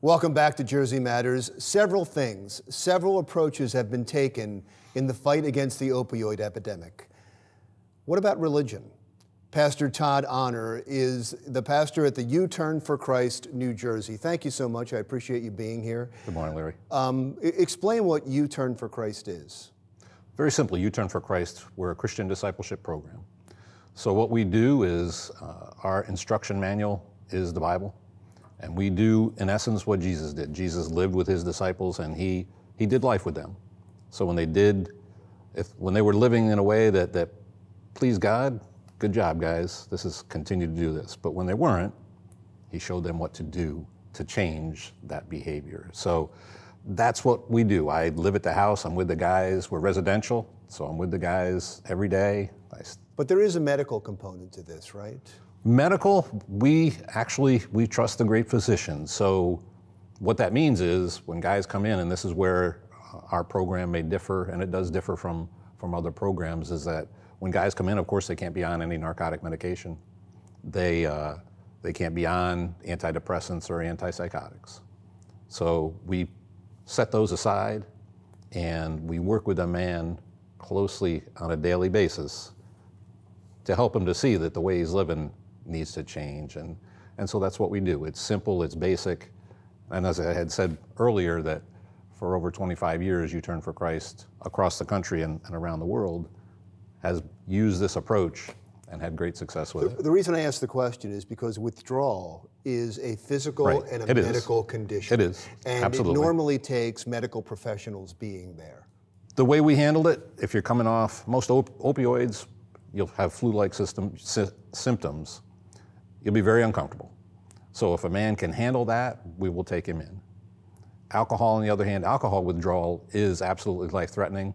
Welcome back to Jersey Matters. Several approaches have been taken in the fight against the opioid epidemic. What about religion? Pastor Todd Honor is the pastor at the U-Turn for Christ, New Jersey. Thank you so much. I appreciate you being here. Good morning, Larry. Explain what U-Turn for Christ is. Very simply, U-Turn for Christ, we're a Christian discipleship program. So what we do is, our instruction manual is the Bible. And we do, in essence, what Jesus did. Jesus lived with his disciples and he did life with them. So when they were living in a way that pleased God, good job, guys. This is continue to do this. But when they weren't, he showed them what to do to change that behavior. So that's what we do. I live at the house. I'm with the guys. We're residential, so I'm with the guys every day. But there is a medical component to this, right? Medical, we trust the great physician. So what that means is when guys come in, and this is where our program may differ, and it does differ from other programs, is that when guys come in, of course, they can't be on any narcotic medication. They can't be on antidepressants or antipsychotics. So we set those aside, and we work with a man closely on a daily basis to help him to see that the way he's living needs to change. And so that's what we do. It's simple, it's basic. And as I had said earlier, that for over 25 years, U-Turn for Christ across the country and around the world has used this approach and had great success with it. The reason I ask the question is because withdrawal is a physical and a medical condition. It is, and absolutely. It normally takes medical professionals being there. The way we handled it, if you're coming off most opioids, you'll have flu-like symptoms. You'll be very uncomfortable. So if a man can handle that, we will take him in. Alcohol, on the other hand, alcohol withdrawal is absolutely life-threatening.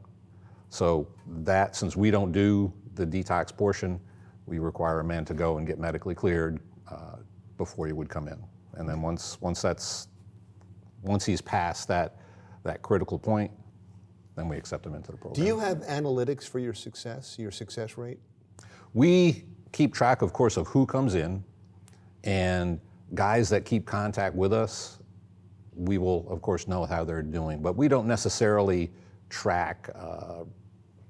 So that, since we don't do the detox portion, we require a man to go and get medically cleared before he would come in. And then once he's past that critical point, then we accept him into the program. Do you have analytics for your success rate? We keep track, of course, of who comes in, and guys that keep contact with us, we will, of course, know how they're doing. But we don't necessarily track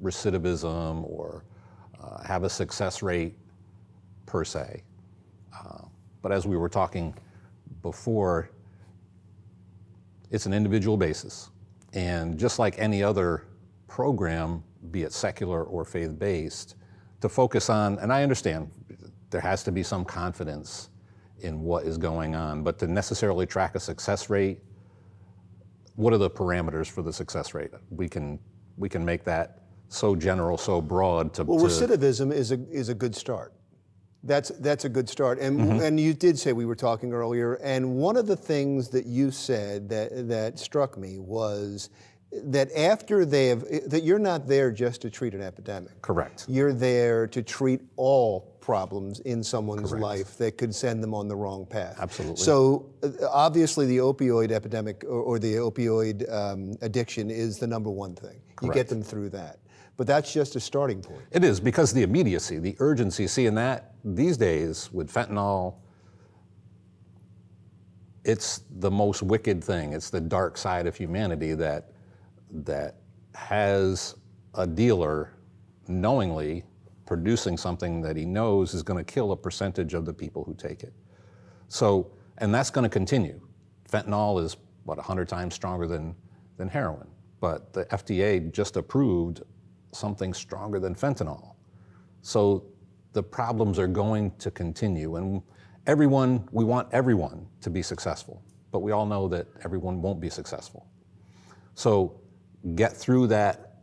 recidivism or have a success rate per se. But as we were talking before, it's an individual basis. And just like any other program, be it secular or faith-based, to focus on, and I understand there has to be some confidence in what is going on, but to necessarily track a success rate, what are the parameters for the success rate? We can make that so general, so broad. Recidivism is a good start. That's a good start. And and you did say, we were talking earlier, and one of the things that you said that struck me was that that you're not there just to treat an epidemic. Correct. You're there to treat all problems in someone's life that could send them on the wrong path. Absolutely. So obviously the opioid epidemic or the opioid addiction is the number one thing. Correct. You get them through that. But that's just a starting point. It is, because the immediacy, the urgency, seeing that these days with fentanyl, it's the most wicked thing. It's the dark side of humanity that has a dealer knowingly producing something that he knows is going to kill a percentage of the people who take it. So, and that's going to continue. Fentanyl is, 100 times stronger than heroin. But the FDA just approved something stronger than fentanyl. So the problems are going to continue. And we want everyone to be successful, but we all know that everyone won't be successful. So get through that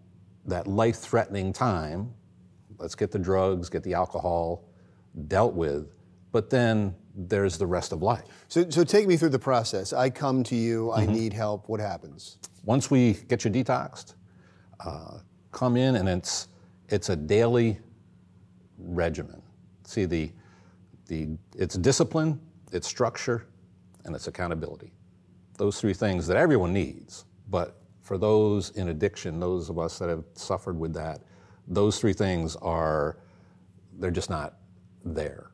life-threatening time. Let's get the drugs, get the alcohol dealt with, but then there's the rest of life. So take me through the process. I come to you, I need help, what happens? Once we get you detoxed, come in, and it's a daily regimen. See, it's discipline, it's structure, and it's accountability. Those three things that everyone needs, but for those in addiction, those of us that have suffered with that, those three things they're just not there.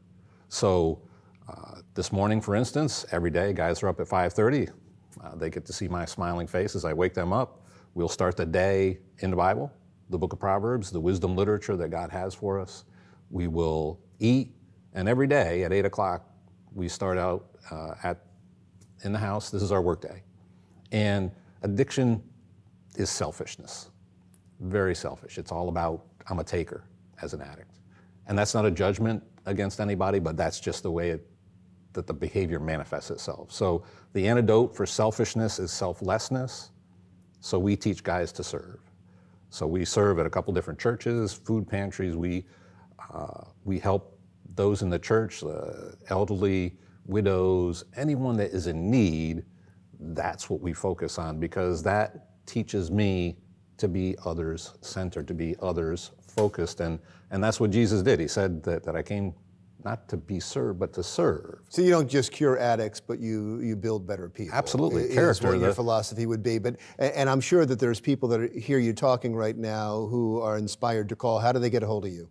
So this morning, for instance, every day, guys are up at 5:30. They get to see my smiling face as I wake them up. We'll start the day in the Bible, the book of Proverbs, the wisdom literature that God has for us. We will eat, and every day at 8 o'clock, we start out in the house. This is our work day. And addiction is selfishness, very selfish. It's all about, I'm a taker as an addict. And that's not a judgment against anybody, but that's just the way that the behavior manifests itself. So the antidote for selfishness is selflessness. So we teach guys to serve. So we serve at a couple different churches, food pantries. We help those in the church, elderly, widows, anyone that is in need. That's what we focus on, because that teaches me to be others-centered, to be others-focused. And that's what Jesus did. He said that I came not to be served, but to serve. So you don't just cure addicts, but you build better people. Absolutely. Character. What your philosophy would be. And I'm sure that there's people that hear you talking right now who are inspired to call. How do they get a hold of you?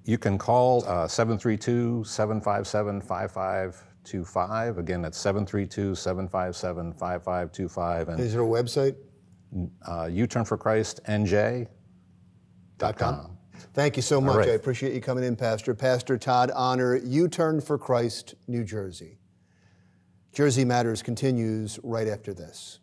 You can call 732-757-5525. Again, that's 732-757-5525. And is there a website? U-Turn4ChristNJ.com. Thank you so much. Right. I appreciate you coming in, Pastor. Pastor Todd Honor, U-Turn for Christ, New Jersey. Jersey Matters continues right after this.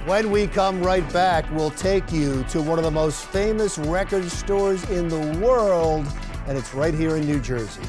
When we come right back, we'll take you to one of the most famous record stores in the world, and it's right here in New Jersey.